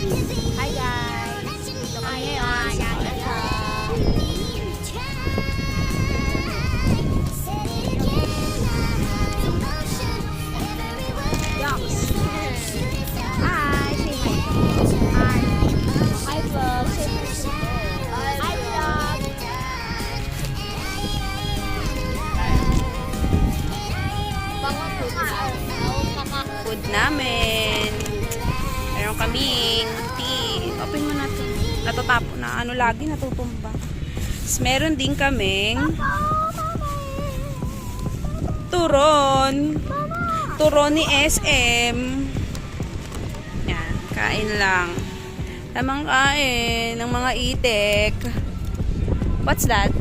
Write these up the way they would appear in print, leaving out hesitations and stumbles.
Hi guys! Dito kami ngayon sa Yucks! Hi! Say hi! Hi vlog! Say hi! Hi vlog! Food namin. Meron kaming tea. Open mo natin. Natatapo na. Ano lagi natutumba. Tapos meron din kaming turon. Turon ni SM. Yan. Kain lang. Tamang kain ng mga itik. What's that?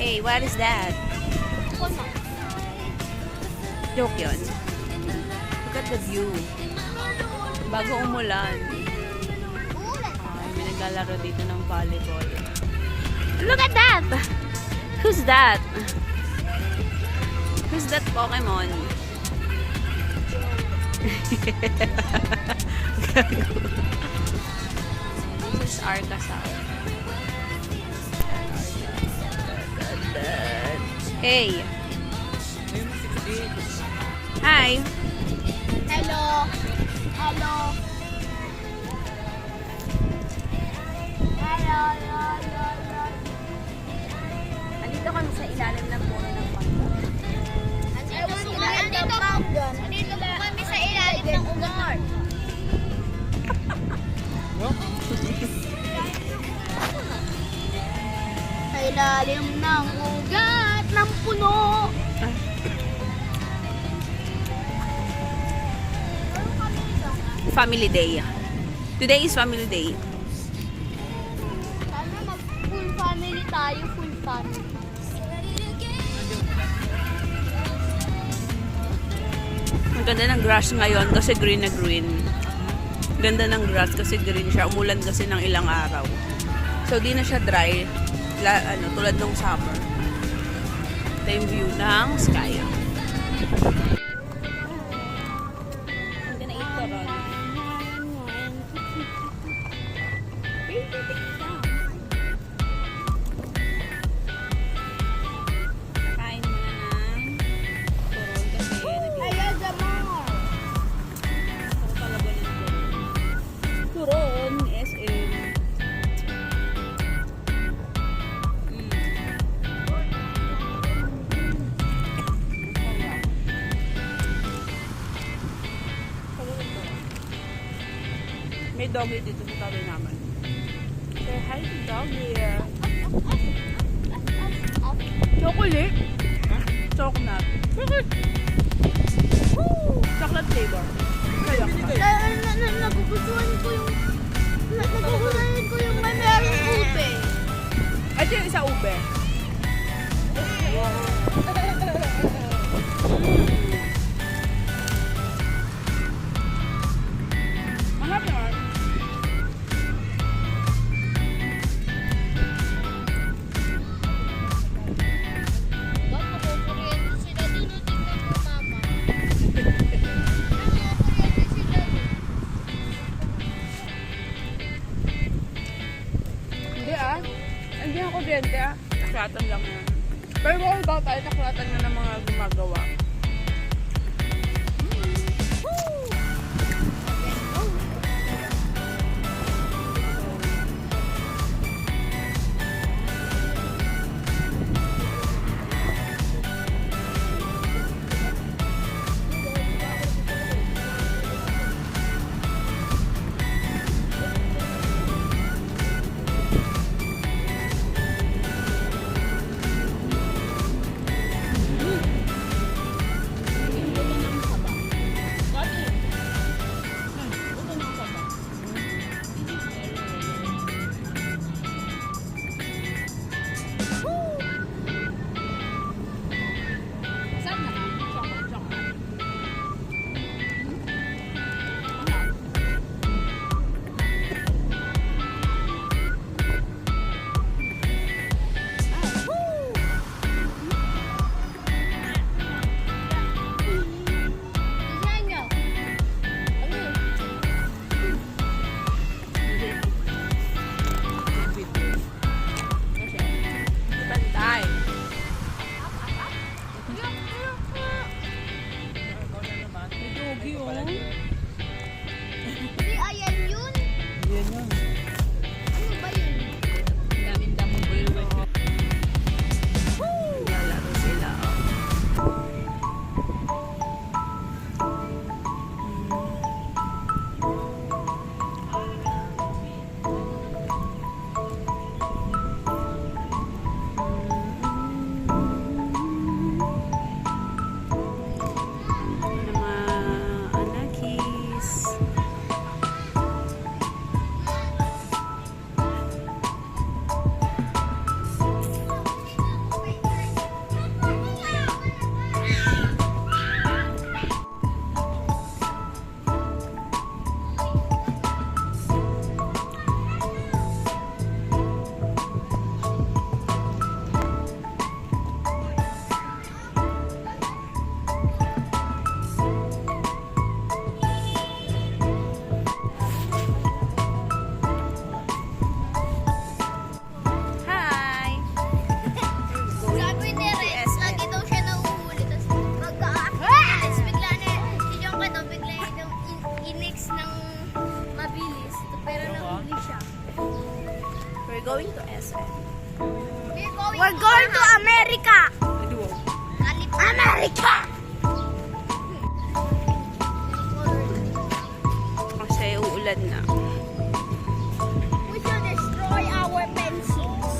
Hey, what is that? Joke yun. Look at the view. Bago umulan. Ay, may naglalaro dito ng volleyball. Look at that! Who's that? Who's that Pokemon? This is Arcasar. Hey! Hi! Hello. Hello. Hello. Andito kami sa ilalim ng puno ng mangga. Andito po kami sa ilalim ng ugat. Sa ilalim ng ugat ng puno. Family Day. Today is Family Day. Sana mag-full family tayo, full family. Ang ganda ng grass ngayon kasi green na green. Ganda ng grass kasi green siya. Umulan kasi ng ilang araw. So, di na siya dry. Tulad ng summer. Ito yung view ng sky. I'm gonna eat turon. Kain muna ng turon kasi Ayaw sa more. talaga ng turon. SM. May doggy dito sa tabi naman. Say hi to doggy. Chocolate. Chocolate. Chocolate flavor. Kaya ka. Nagugustuhan ko yung may merong ube. Ito yung isa ube. Mahal naman. Ba't nakukuryente sila dun? Tingnan mo, mama. Nakukuryente sila dun. Hindi ah. Hindi ako kuryente ah. Taklatan lang yan. Pero kung ba tayo, taklatan na ng mga gumagawa. We're going to America. America. Kasi uulan na. We should destroy our pencils.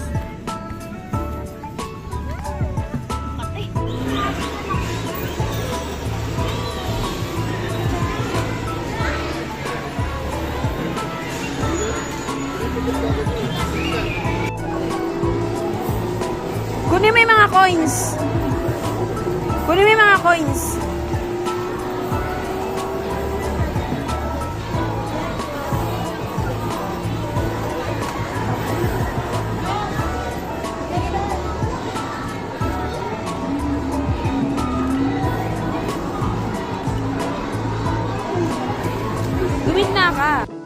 Kunin mo yung mga coins. Kunin mo yung mga coins. Gumit na ka.